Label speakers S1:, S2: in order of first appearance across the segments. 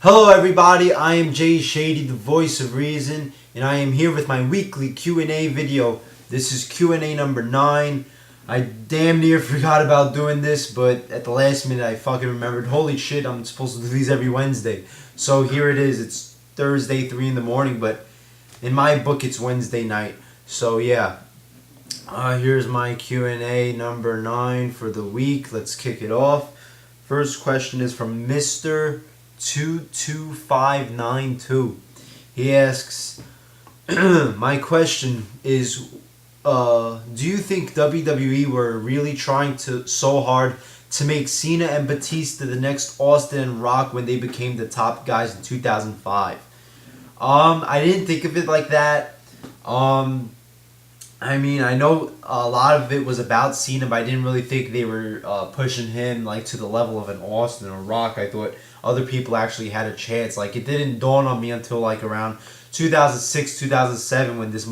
S1: Hello everybody, I am Jay Shady, the voice of reason, and I am here with my weekly Q&A video. This is Q&A number 9. I damn near forgot about doing this, but at the last minute I fucking remembered. Holy shit, I'm supposed to do these every Wednesday. So here it is, it's Thursday, 3 in the morning, but in my book it's Wednesday night. So yeah, here's my Q&A number 9 for the week. Let's kick it off. First question is from Mr. 22592. He asks, my question is, do you think WWE were really trying so hard to make Cena and Batista the next Austin and Rock when they became the top guys in 2005? I didn't think of it like that. I mean, I know a lot of it was about Cena, but I didn't really think they were pushing him like to the level of an Austin or Rock. I thought other people actually had a chance. Like, it didn't dawn on me until like around 2006, 2007 when this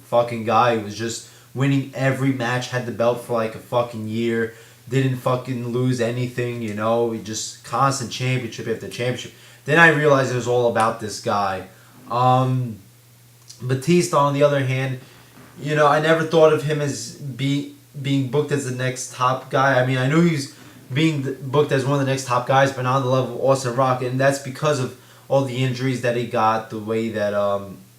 S1: fucking guy was just winning every match, had the belt for like a fucking year, didn't fucking lose anything, you know, just constant championship after championship. Then I realized it was all about this guy. Batista, on the other hand, you know, I never thought of him as being booked as the next top guy. I mean, I knew he was being booked as one of the next top guys, but not on the level of Austin Rock, and that's because of all the injuries that he got, the way that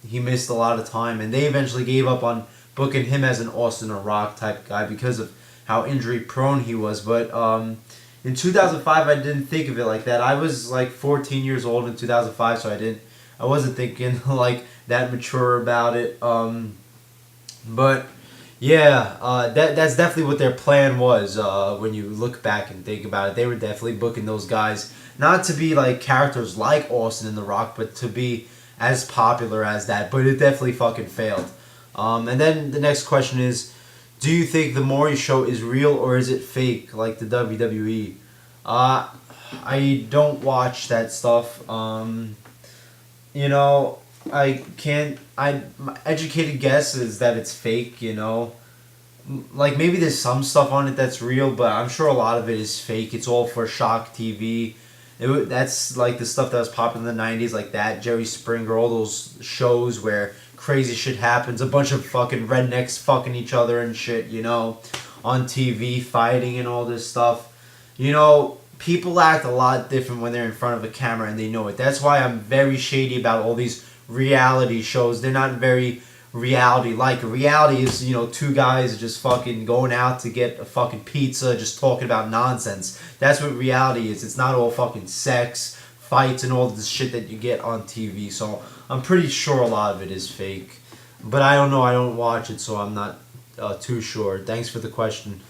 S1: he missed a lot of time, and they eventually gave up on booking him as an Austin or Rock type guy because of how injury prone he was. But in 2005, I didn't think of it like that. I was like 14 years old in 2005, so I wasn't thinking like that mature about it. But yeah, that's definitely what their plan was. When you look back and think about it, they were definitely booking those guys not to be like characters like Austin and The Rock, but to be as popular as that. But it definitely fucking failed. And then the next question is, do you think the Maury Show is real or is it fake, like the WWE? I don't watch that stuff. You know, my educated guess is that it's fake, you know. Like, maybe there's some stuff on it that's real, but I'm sure a lot of it is fake. It's all for shock TV. That's like the stuff that was popular in the 90s, like that, Jerry Springer, all those shows where crazy shit happens. A bunch of fucking rednecks fucking each other and shit, you know, on TV, fighting and all this stuff. You know, people act a lot different when they're in front of a camera and they know it. That's why I'm very shady about all these reality shows. They're not very reality-like. Reality is, you know, two guys just fucking going out to get a fucking pizza, just talking about nonsense. That's what reality is. It's not all fucking sex, fights, and all this shit that you get on TV. So I'm pretty sure a lot of it is fake. But I don't know. I don't watch it, so I'm not too sure. Thanks for the question.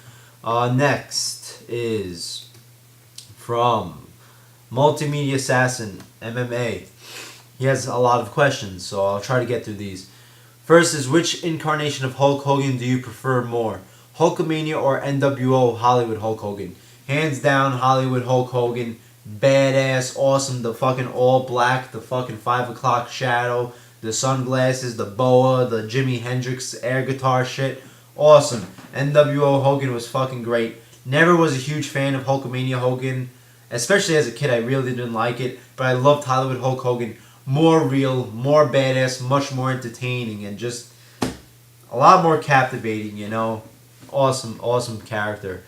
S1: Next is from Multimedia Assassin MMA. He has a lot of questions, so I'll try to get through these. First is, which incarnation of Hulk Hogan do you prefer more? Hulkamania or NWO Hollywood Hulk Hogan? Hands down, Hollywood Hulk Hogan. Badass, awesome. The fucking all black, the fucking 5 o'clock shadow, the sunglasses, the boa, the Jimi Hendrix air guitar shit. Awesome. NWO Hogan was fucking great. Never was a huge fan of Hulkamania Hogan. Especially as a kid, I really didn't like it. But I loved Hollywood Hulk Hogan. More real, more badass, much more entertaining, and just a lot more captivating, you know. Awesome, awesome character.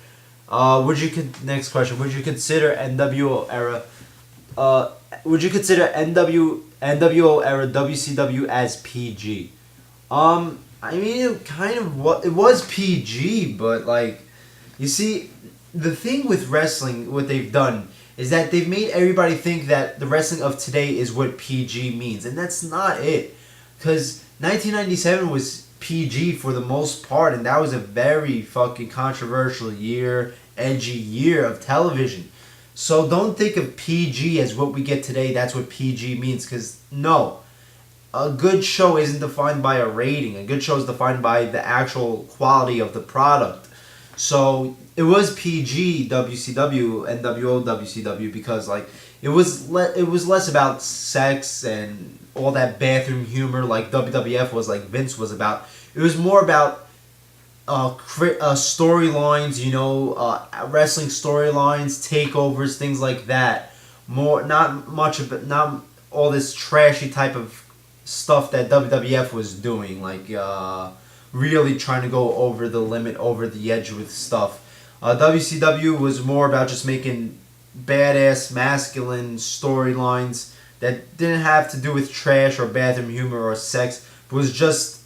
S1: Next question. Would you consider NWO era NWO era WCW as PG? I mean, it was PG, but like, you see, the thing with wrestling, what they've done is that they've made everybody think that the wrestling of today is what PG means. And that's not it. Because 1997 was PG for the most part, and that was a very fucking controversial year, edgy year of television. So don't think of PG as what we get today, that's what PG means. Because, no. A good show isn't defined by a rating. A good show is defined by the actual quality of the product. So it was PG WCW, NWO WCW, because like it was less about sex and all that bathroom humor like WWF was, like Vince was about. It was more about storylines, you know, wrestling storylines, takeovers, things like that. more, not much of it, not all this trashy type of stuff that WWF was doing, like really trying to go over the limit, over the edge with stuff. WCW was more about just making badass, masculine storylines that didn't have to do with trash or bathroom humor or sex, but was just,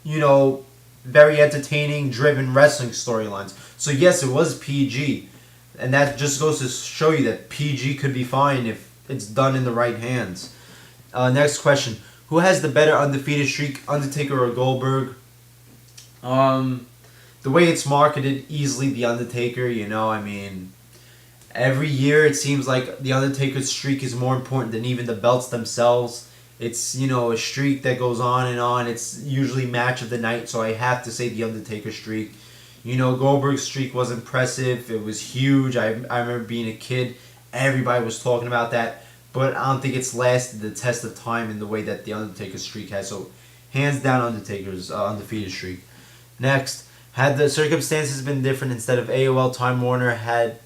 S1: you know, very entertaining, driven wrestling storylines. So yes, it was PG, and that just goes to show you that PG could be fine if it's done in the right hands. Next question: who has the better undefeated streak, Undertaker or Goldberg? The way it's marketed, easily the Undertaker. You know, I mean, every year it seems like the Undertaker's streak is more important than even the belts themselves. It's, you know, a streak that goes on and on. It's usually match of the night, so I have to say the Undertaker streak. You know, Goldberg's streak was impressive. It was huge. I remember being a kid. Everybody was talking about that. But I don't think it's lasted the test of time in the way that the Undertaker streak has. So, hands down, Undertaker's undefeated streak. Next, had the circumstances been different, instead of AOL, Time Warner had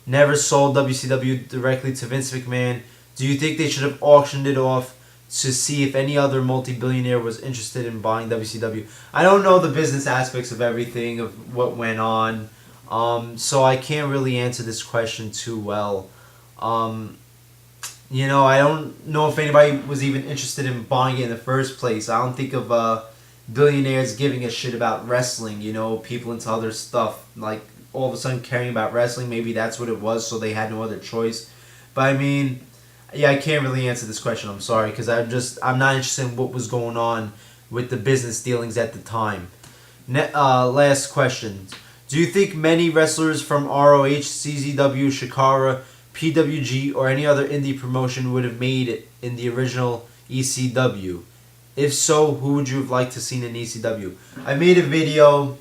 S1: never sold WCW directly to Vince McMahon, do you think they should have auctioned it off to see if any other multi-billionaire was interested in buying WCW? I don't know the business aspects of everything, of what went on, so I can't really answer this question too well. You know, I don't know if anybody was even interested in buying it in the first place. I don't think of billionaires giving a shit about wrestling, you know, people into other stuff, like all of a sudden caring about wrestling. Maybe that's what it was, so they had no other choice. But I mean, yeah, I can't really answer this question. I'm sorry, because I'm not interested in what was going on with the business dealings at the time. Last question: do you think many wrestlers from ROH, CZW, Shikara, PWG, or any other indie promotion would have made it in the original ECW? If so, who would you have liked to seen in ECW? I made a video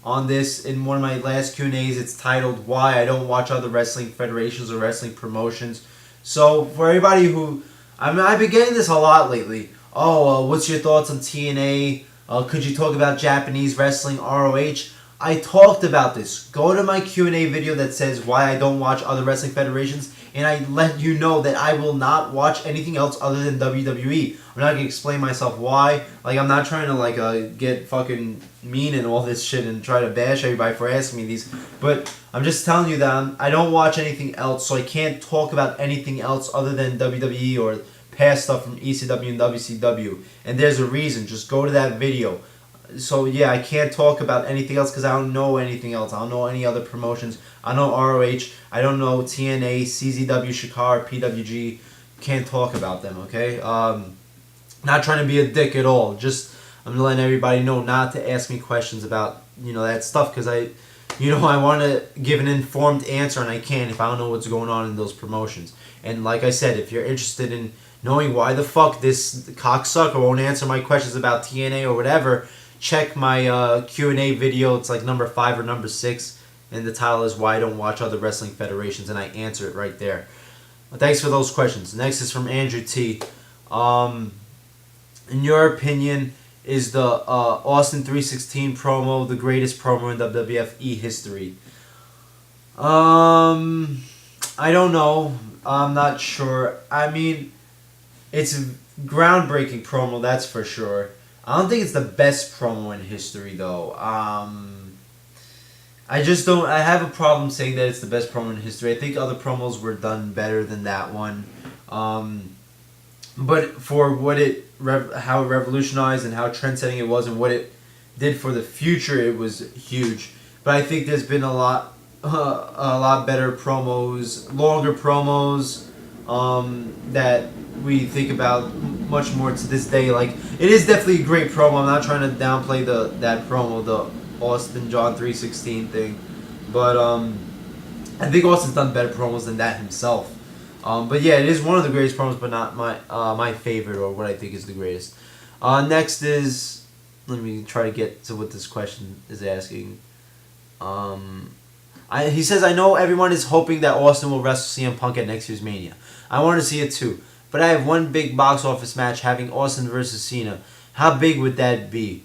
S1: on this in one of my last Q&As. It's titled "Why I Don't Watch Other Wrestling Federations or Wrestling Promotions." So for everybody who, I mean, I've been getting this a lot lately. Oh, what's your thoughts on TNA? Could you talk about Japanese wrestling, ROH? I talked about this. Go to my Q&A video that says why I don't watch other wrestling federations, and I let you know that I will not watch anything else other than WWE. I'm not going to explain myself why. Like, I'm not trying to, get fucking mean and all this shit and try to bash everybody for asking me these. But I'm just telling you that I don't watch anything else, so I can't talk about anything else other than WWE or past stuff from ECW and WCW. And there's a reason. Just go to that video. So yeah, I can't talk about anything else because I don't know anything else. I don't know any other promotions. I know ROH. I don't know TNA, CZW, Shikara, PWG. Can't talk about them, okay? Not trying to be a dick at all. Just I'm letting everybody know not to ask me questions about, you know, that stuff, because I want to give an informed answer, and I can't if I don't know what's going on in those promotions. And like I said, if you're interested in knowing why the fuck this cocksucker won't answer my questions about TNA or whatever, check my Q&A video. It's like number 5 or number 6, and the title is "Why I Don't Watch Other Wrestling Federations," and I answer it right there. Thanks for those questions. Next is from Andrew T. In your opinion, is the Austin 316 promo the greatest promo in WWF history? I don't know. I'm not sure. I mean, it's a groundbreaking promo, that's for sure. I don't think it's the best promo in history, though. I just don't. I have a problem saying that it's the best promo in history. I think other promos were done better than that one. But for what how it revolutionized and how trend-setting it was, and what it did for the future, it was huge. But I think there's been a lot better promos, longer promos, that we think about much more to this day. Like, it is definitely a great promo. I'm not trying to downplay that promo, the Austin John 316 thing, but I think Austin's done better promos than that himself. But yeah, it is one of the greatest promos, but not my favorite, or what I think is the greatest. Next is, let me try to get to what this question is asking. He says, I know everyone is hoping that Austin will wrestle CM Punk at next year's Mania. I want to see it too, but I have one big box office match having Austin versus Cena. How big would that be?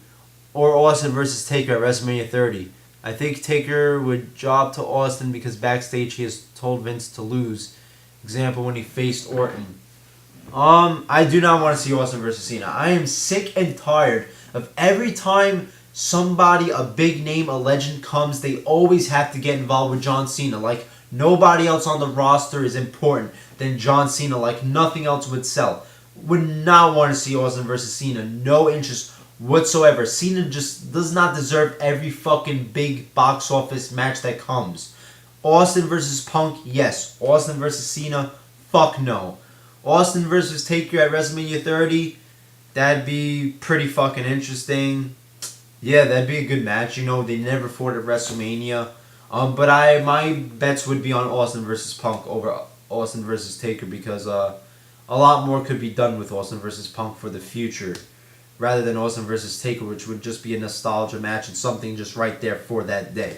S1: Or Austin versus Taker at WrestleMania 30. I think Taker would job to Austin because backstage he has told Vince to lose. Example, when he faced Orton. I do not want to see Austin versus Cena. I am sick and tired of every time somebody, a big name, a legend comes, they always have to get involved with John Cena. Like, nobody else on the roster is important than John Cena. Like, nothing else would sell. Would not want to see Austin versus Cena. No interest whatsoever. Cena just does not deserve every fucking big box office match that comes. Austin versus Punk, yes. Austin versus Cena, fuck no. Austin versus Taker at WrestleMania 30, that'd be pretty fucking interesting. Yeah, that'd be a good match. You know, they never fought at WrestleMania. But my bets would be on Austin versus Punk over Austin versus Taker because a lot more could be done with Austin versus Punk for the future, rather than Austin versus Taker, which would just be a nostalgia match and something just right there for that day.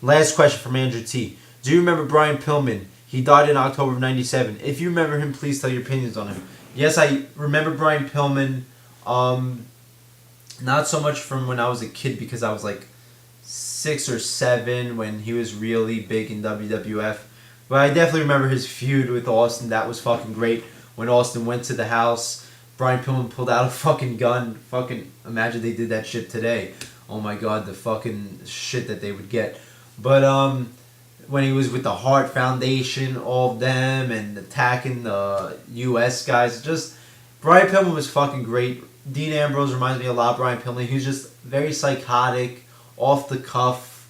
S1: Last question from Andrew T. Do you remember Brian Pillman? He died in October of 97. If you remember him, please tell your opinions on him. Yes, I remember Brian Pillman. Not so much from when I was a kid because I was like 6 or 7 when he was really big in WWF. But I definitely remember his feud with Austin. That was fucking great. When Austin went to the house, Brian Pillman pulled out a fucking gun. Fucking imagine they did that shit today. Oh my god, the fucking shit that they would get. But when he was with the Hart Foundation, all of them, and attacking the U.S. guys. Just, Brian Pillman was fucking great. Dean Ambrose reminds me a lot of Brian Pillman. He was just very psychotic, off the cuff,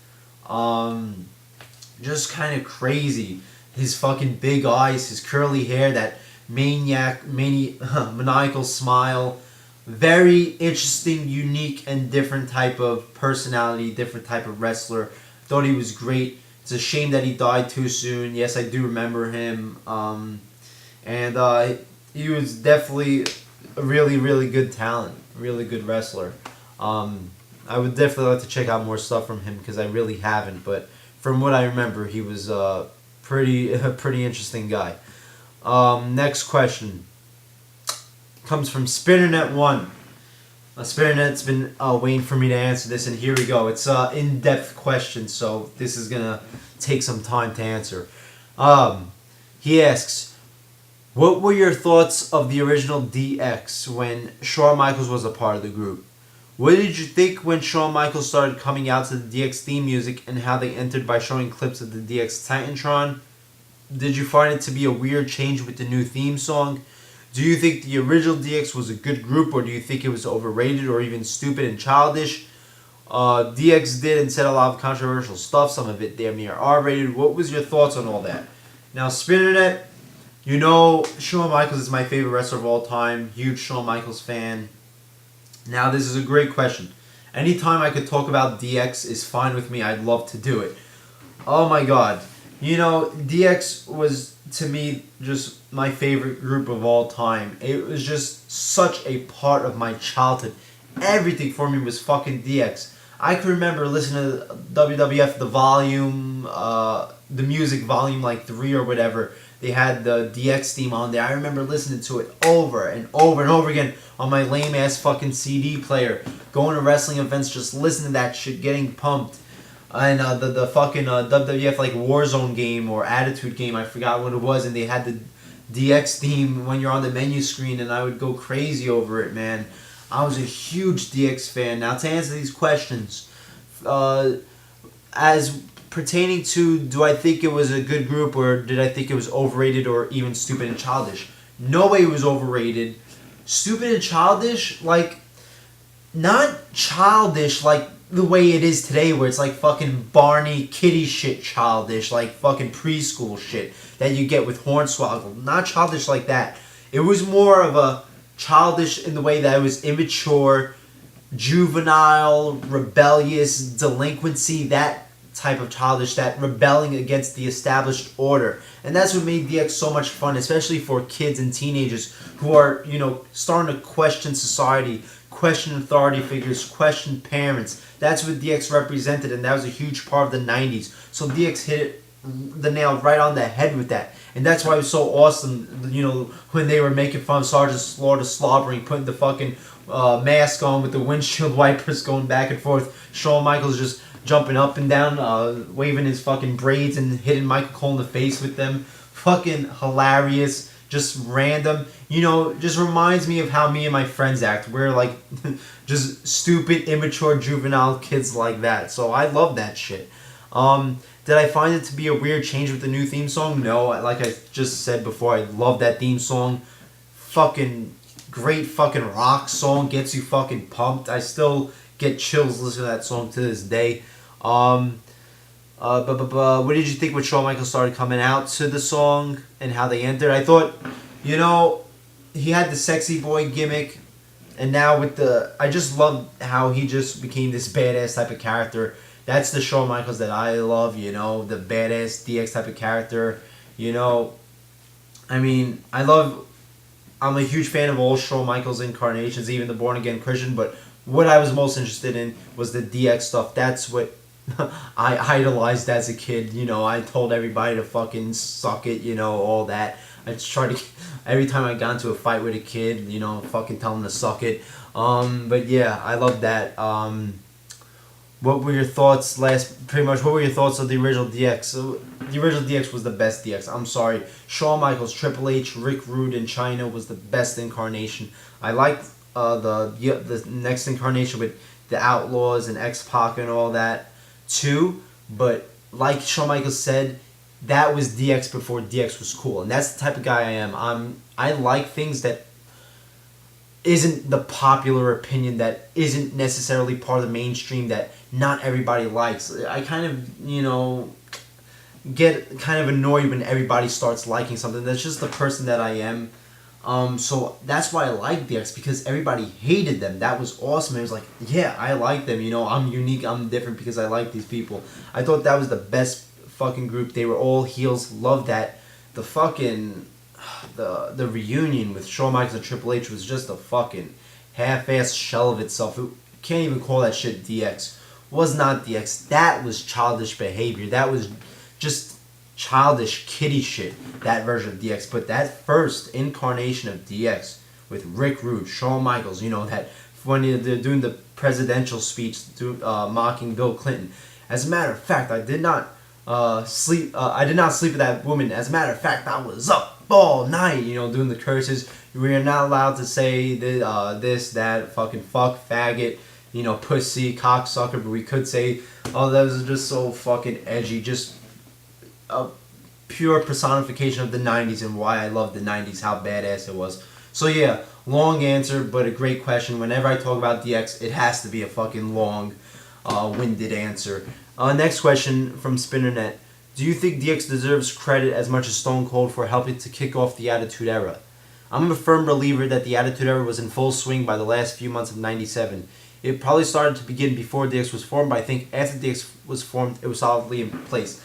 S1: just kind of crazy. His fucking big eyes, his curly hair, that maniacal smile. Very interesting, unique, and different type of personality, different type of wrestler. Thought he was great. It's a shame that he died too soon. Yes, I do remember him. And he was definitely a really, really good talent. Really good wrestler. I would definitely like to check out more stuff from him because I really haven't. But from what I remember, he was a pretty interesting guy. Next question comes from SpinnerNet1. SpinnerNet's been waiting for me to answer this, and here we go. It's an in-depth question, so this is going to take some time to answer. He asks, what were your thoughts of the original DX when Shawn Michaels was a part of the group? What did you think when Shawn Michaels started coming out to the DX theme music and how they entered by showing clips of the DX Titantron? Did you find it to be a weird change with the new theme song? Do you think the original DX was a good group, or do you think it was overrated or even stupid and childish? DX did and said a lot of controversial stuff, some of it damn near R-rated. What was your thoughts on all that? Now, SpinnerNet, you know Shawn Michaels is my favorite wrestler of all time. Huge Shawn Michaels fan. Now, this is a great question. Anytime I could talk about DX is fine with me. I'd love to do it. Oh my god. You know, DX was, to me, just my favorite group of all time. It was just such a part of my childhood. Everything for me was fucking DX. I can remember listening to WWF, the volume, the music volume like 3 or whatever. They had the DX theme on there. I remember listening to it over and over and over again on my lame ass fucking CD player. Going to wrestling events, just listening to that shit, getting pumped. And the fucking WWF like Warzone game or Attitude game, I forgot what it was, and they had the DX theme when you're on the menu screen, and I would go crazy over it, man. I was a huge DX fan. Now, to answer these questions, as pertaining to do I think it was a good group or did I think it was overrated or even stupid and childish? No way it was overrated. Stupid and childish, like, not childish like the way it is today where it's like fucking Barney kitty shit childish, like fucking preschool shit that you get with Hornswoggle. Not childish like that. It was more of a childish in the way that it was immature, juvenile, rebellious, delinquency, that type of childish, that rebelling against the established order. And that's what made DX so much fun, especially for kids and teenagers who are, you know, starting to question society, question authority figures, question parents. That's what DX represented, and that was a huge part of the 90s. So DX hit the nail right on the head with that. And that's why it was so awesome, you know, when they were making fun of Sergeant Slaughter slobbering, putting the fucking mask on with the windshield wipers going back and forth. Shawn Michaels just jumping up and down, waving his fucking braids and hitting Michael Cole in the face with them. fucking hilarious, just random. You know, just reminds me of how me and my friends act. We're like just stupid, immature, juvenile kids like that. So I love that shit. Did I find it to be a weird change with the new theme song? No. Like I just said before, I love that theme song. Fucking great fucking rock song. Gets you fucking pumped. I still get chills listening to that song to this day. What did you think when Shawn Michaels started coming out to the song and how they entered? I thought, you know, he had the sexy boy gimmick, and now with the, I just love how he just became this badass type of character. That's the Shawn Michaels that I love, you know, the badass DX type of character. You know, I mean, I'm a huge fan of all Shawn Michaels incarnations, even the Born Again Christian, but what I was most interested in was the DX stuff. That's what I idolized as a kid. You know, I told everybody to fucking suck it, you know, all that. I just tried to, every time I got into a fight with a kid, you know, fucking tell him to suck it. But yeah, I love that. What were your thoughts what were your thoughts of the original DX? So, the original DX was the best DX. I'm sorry. Shawn Michaels, Triple H, Rick Rude in China was the best incarnation. I liked the next incarnation with the Outlaws and X-Pac and all that too, but like Shawn Michaels said, that was DX before DX was cool, and that's the type of guy I am. I like things that isn't the popular opinion, that isn't necessarily part of the mainstream, that not everybody likes. I kind of, you know, get kind of annoyed when everybody starts liking something. That's just the person that I am. So that's why I like DX, because everybody hated them. That was awesome. It was like, yeah, I like them. You know, I'm unique. I'm different because I like these people. I thought that was the best fucking group. They were all heels. Loved that. The fucking the reunion with Shawn Michaels and Triple H was just a fucking half-assed shell of itself. It, can't even call that shit DX. Was not DX. That was childish behavior. That was just childish kiddie shit, that version of DX. But that first incarnation of DX with Rick Rude, Shawn Michaels, you know, that when they're doing the presidential speech mocking Bill Clinton. As a matter of fact, I did not sleep with that woman. As a matter of fact, I was up all night, you know, doing the curses. We are not allowed to say this, that, fucking fuck, faggot, you know, pussy, cocksucker, but we could say, oh, that was just so fucking edgy. Just a pure personification of the 90s and why I love the 90s, how badass it was. So yeah, long answer, but a great question. Whenever I talk about DX, it has to be a fucking long, winded answer. Next question from Spinnernet. Do you think DX deserves credit as much as Stone Cold for helping to kick off the Attitude Era? I'm a firm believer that the Attitude Era was in full swing by the last few months of '97. It probably started to begin before DX was formed, but I think after DX was formed, it was solidly in place.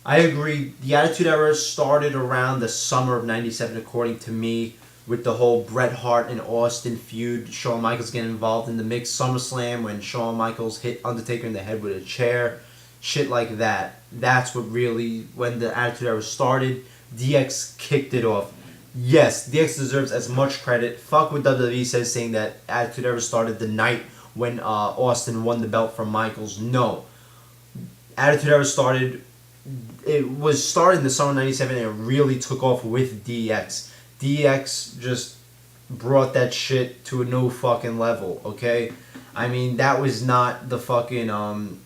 S1: I agree. The Attitude Era started around the summer of '97, according to me, with the whole Bret Hart and Austin feud. Shawn Michaels getting involved in the mix. SummerSlam when Shawn Michaels hit Undertaker in the head with a chair. Shit like that. That's what really, when the Attitude Era started, DX kicked it off. Yes, DX deserves as much credit. Fuck what WWE says, saying that Attitude Era started the night when Austin won the belt from Michaels. No. Attitude Era started, it was started in the summer of '97 and it really took off with DX. DX just brought that shit to a new fucking level, okay? I mean, that was not the fucking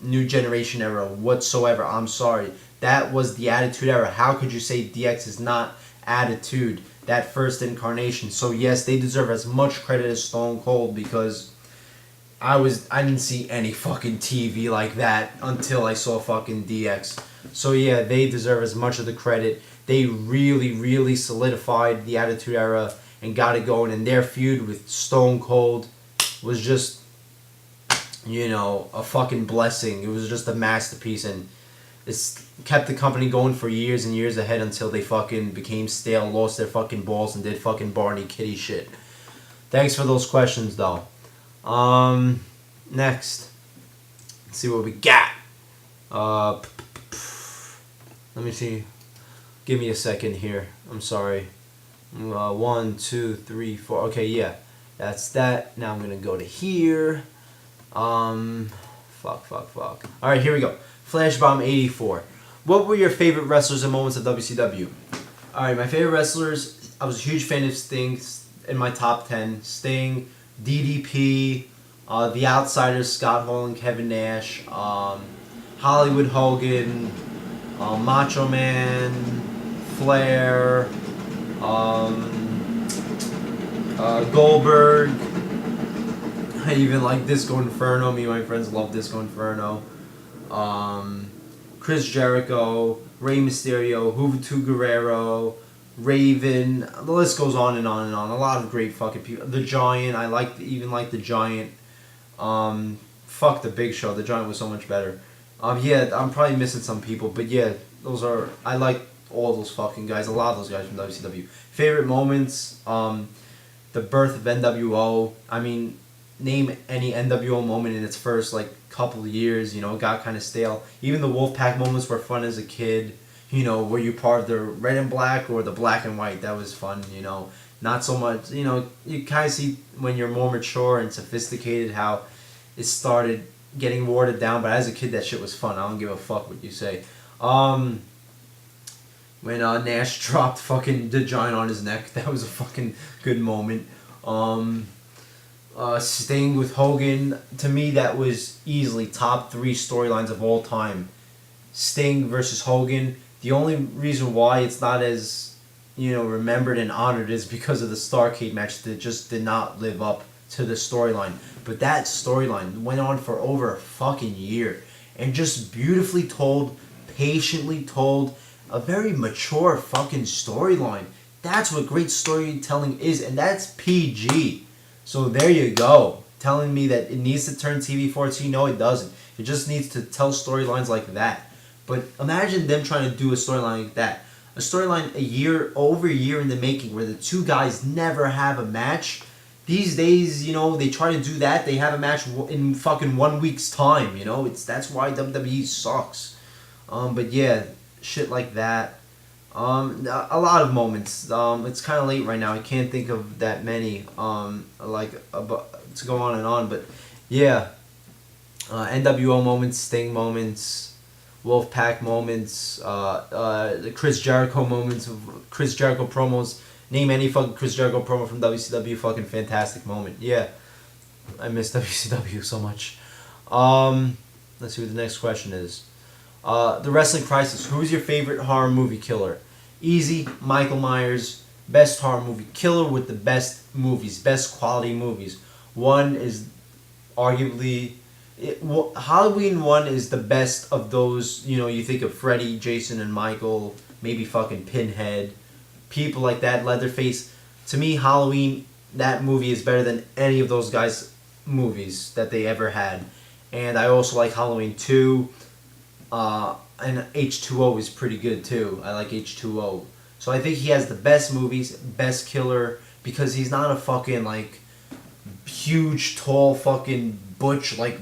S1: new generation era whatsoever. I'm sorry. That was the Attitude Era. How could you say DX is not Attitude, that first incarnation? So yes, they deserve as much credit as Stone Cold, because I didn't see any fucking TV like that until I saw fucking DX. So yeah, they deserve as much of the credit. They really, really solidified the Attitude Era and got it going. And their feud with Stone Cold was just, you know, a fucking blessing. It was just a masterpiece, and it's kept the company going for years and years ahead until they fucking became stale, lost their fucking balls, and did fucking Barney Kitty shit. Thanks for those questions, though. Next. Let's see what we got. Let me see. Give me a second here. I'm sorry. 1, 2, 3, 4. Okay, yeah. That's that. Now I'm going to go to here. Fuck. Alright, here we go. Flashbomb 84. What were your favorite wrestlers and moments of WCW? All right, my favorite wrestlers. I was a huge fan of Sting in my top 10. Sting, DDP, The Outsiders, Scott Hall and Kevin Nash, Hollywood Hogan, Macho Man, Flair, Goldberg. I even like Disco Inferno. Me and my friends love Disco Inferno. Chris Jericho, Rey Mysterio, Juventud Guerrero, Raven. The list goes on and on and on. A lot of great fucking people. The Giant. I even like the Giant. Fuck the Big Show. The Giant was so much better. Yeah, I'm probably missing some people, but yeah, those are. I like all those fucking guys. A lot of those guys from WCW. Favorite moments. The birth of NWO. I mean, name any NWO moment in its first like couple of years. You know, it got kind of stale. Even the Wolfpack moments were fun as a kid. You know, were you part of the red and black or the black and white? That was fun. You know, not so much. You know, you kind of see when you're more mature and sophisticated how it started getting watered down. But as a kid, that shit was fun. I don't give a fuck what you say. When Nash dropped fucking the Giant on his neck, that was a fucking good moment. Sting with Hogan, to me that was easily top 3 storylines of all time. Sting versus Hogan. The only reason why it's not as, you know, remembered and honored is because of the Starrcade match that just did not live up to the storyline. But that storyline went on for over a fucking year and just beautifully told, patiently told, a very mature fucking storyline. That's what great storytelling is, and that's PG. So there you go. Telling me that it needs to turn TV 14. No, it doesn't. It just needs to tell storylines like that. But imagine them trying to do a storyline like that. A storyline over a year in the making where the two guys never have a match. These days, you know, they try to do that. They have a match in fucking 1 week's time, you know. That's why WWE sucks. But yeah, shit like that. A lot of moments. It's kind of late right now. I can't think of that many. To go on and on, but yeah. NWO moments, Sting moments, Wolfpack moments, the Chris Jericho moments, Chris Jericho promos. Name any fucking Chris Jericho promo from WCW. Fucking fantastic moment. Yeah, I miss WCW so much. Let's see what the next question is. The Wrestling Crisis. Who's your favorite horror movie killer? Easy, Michael Myers. Best horror movie killer with the best movies, best quality movies. One is arguably... Halloween 1 is the best of those. You know, you think of Freddy, Jason, and Michael. Maybe fucking Pinhead. People like that, Leatherface. To me, Halloween, that movie is better than any of those guys' movies that they ever had. And I also like Halloween 2. And H2O is pretty good too. I like H2O. So I think he has the best movies, best killer, because he's not a fucking like huge, tall, fucking butch, like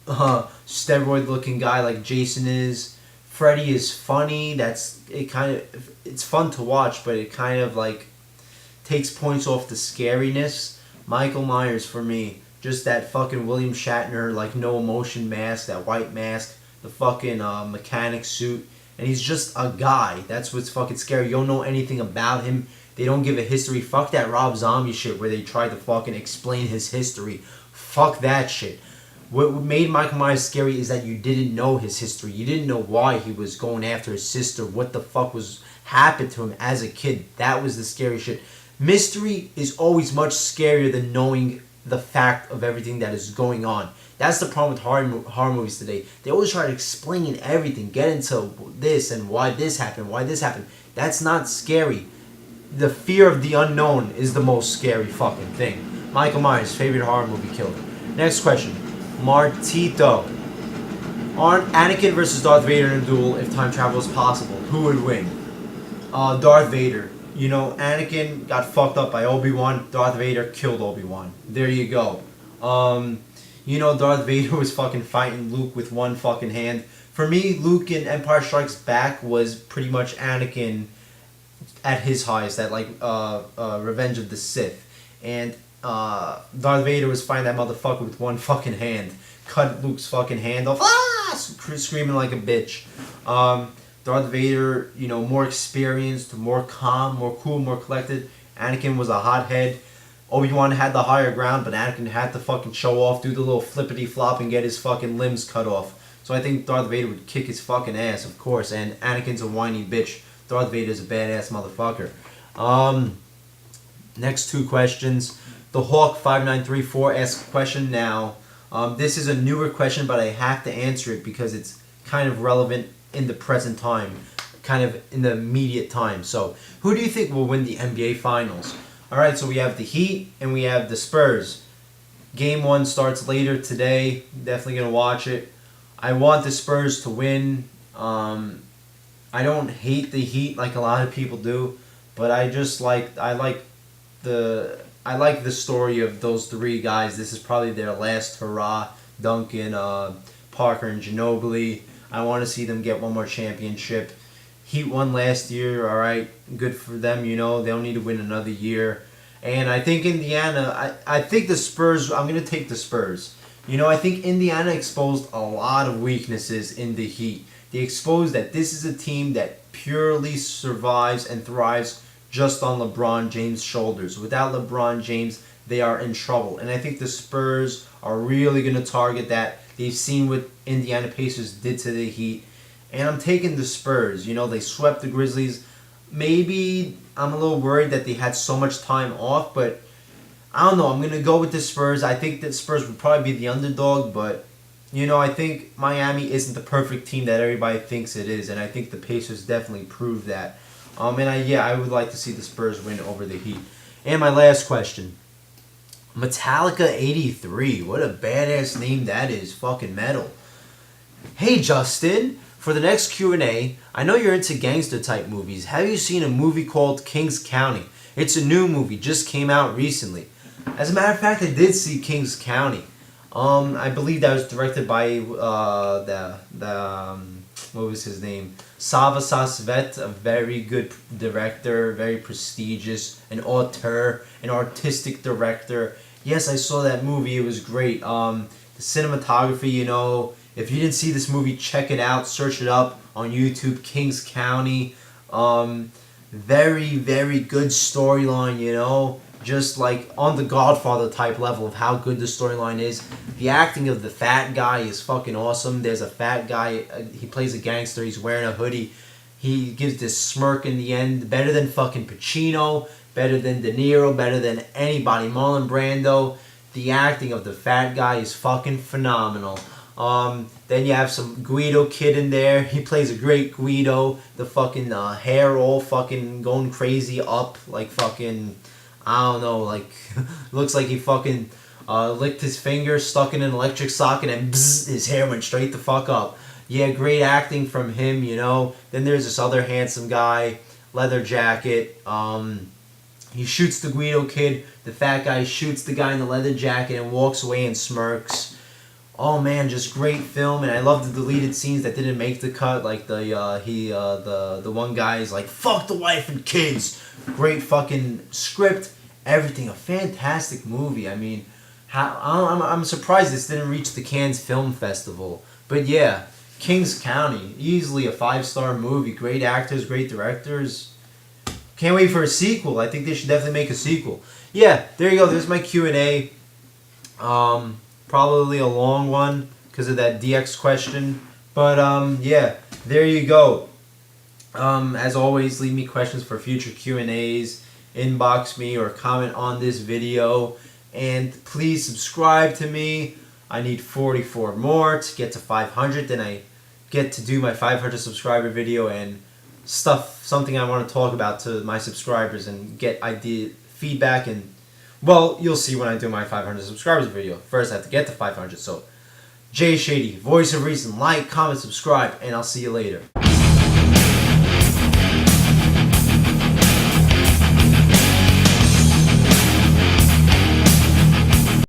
S1: steroid looking guy like Jason is. Freddy is funny. It's fun to watch, but it kind of like takes points off the scariness. Michael Myers for me, just that fucking William Shatner like no emotion mask, that white mask. The fucking mechanic suit, and he's just a guy. That's what's fucking scary. You don't know anything about him. They don't give a history. Fuck that Rob Zombie shit where they tried to fucking explain his history. Fuck that shit. What made Michael Myers scary is that you didn't know his history. You didn't know why he was going after his sister. What the fuck was happened to him as a kid. That was the scary shit. Mystery is always much scarier than knowing the fact of everything that is going on. That's the problem with horror movies today. They always try to explain everything, get into this and why this happened, why this happened. That's not scary. The fear of the unknown is the most scary fucking thing. Michael Myers, favorite horror movie killer. Next question. Martito. Anakin versus Darth Vader in a duel if time travel is possible. Who would win? Darth Vader. You know, Anakin got fucked up by Obi-Wan. Darth Vader killed Obi-Wan. There you go. You know, Darth Vader was fucking fighting Luke with one fucking hand. For me, Luke in Empire Strikes Back was pretty much Anakin at his highest, at like Revenge of the Sith. And Darth Vader was fighting that motherfucker with one fucking hand. Cut Luke's fucking hand off. Ah! Screaming like a bitch. Darth Vader, more experienced, more calm, more cool, more collected. Anakin was a hothead. Obi-Wan had the higher ground, but Anakin had to fucking show off, do the little flippity flop, and get his fucking limbs cut off. So I think Darth Vader would kick his fucking ass, of course. And Anakin's a whiny bitch. Darth Vader's a badass motherfucker. Next two questions. The Hawk 5934 asks a question now. This is a newer question, but I have to answer it because it's kind of relevant in the present time, kind of in the immediate time. So, who do you think will win the NBA Finals? Alright, so we have the Heat and we have the Spurs. Game 1 starts later today. Definitely going to watch it. I want the Spurs to win. I don't hate the Heat like a lot of people do, but I like the story of those three guys. This is probably their last hurrah. Duncan, Parker, and Ginobili. I want to see them get one more championship. Heat won last year, alright. Good for them, they don't need to win another year. And I think Indiana, I think the Spurs, I'm going to take the Spurs. I think Indiana exposed a lot of weaknesses in the Heat. They exposed that this is a team that purely survives and thrives just on LeBron James' shoulders. Without LeBron James, they are in trouble. And I think the Spurs are really going to target that. They've seen what Indiana Pacers did to the Heat. And I'm taking the Spurs. They swept the Grizzlies. Maybe I'm a little worried that they had so much time off, but I don't know. I'm going to go with the Spurs. I think that Spurs would probably be the underdog, but, I think Miami isn't the perfect team that everybody thinks it is, and I think the Pacers definitely proved that. I would like to see the Spurs win over the Heat. And my last question. Metallica 83. What a badass name that is. Fucking metal. Hey, Justin. For the next Q&A, I know you're into gangster type movies. Have you seen a movie called Kings County? It's a new movie. Just came out recently. As a matter of fact, I did see Kings County. I believe that was directed by what was his name? Sava Sasvet, a very good director, very prestigious, an auteur, an artistic director. Yes, I saw that movie. It was great. The cinematography, if you didn't see this movie, check it out. Search it up on YouTube, Kings County. Very, very good storyline, just like on the Godfather type level of how good the storyline is. The acting of the fat guy is fucking awesome. There's a fat guy, he plays a gangster, he's wearing a hoodie. He gives this smirk in the end, better than fucking Pacino, better than De Niro, better than anybody, Marlon Brando. The acting of the fat guy is fucking phenomenal. Then you have some Guido kid in there. He plays a great Guido. The fucking hair all fucking going crazy up like fucking, I don't know, like looks like he fucking licked his finger, stuck in an electric socket, and bzz, his hair went straight the fuck up. Yeah, great acting from him, Then there's this other handsome guy, leather jacket. He shoots the Guido kid. The fat guy shoots the guy in the leather jacket and walks away and smirks. Oh man, just great film, and I love the deleted scenes that didn't make the cut. Like the one guy is like, "Fuck the wife and kids." Great fucking script, everything. A fantastic movie. I mean, I'm surprised this didn't reach the Cannes Film Festival. But yeah, Kings County, easily a 5-star movie. Great actors, great directors. Can't wait for a sequel. I think they should definitely make a sequel. Yeah, there you go. There's my Q&A. Probably a long one because of that DX question. But yeah, there you go. As always, leave me questions for future Q&As. Inbox me or comment on this video. And please subscribe to me. I need 44 more to get to 500. Then I get to do my 500 subscriber video and something I want to talk about to my subscribers and get idea feedback. And well, you'll see when I do my 500 subscribers video. First I have to get to 500. So Jay Shady, voice of reason. Like, comment, subscribe, and I'll see you later.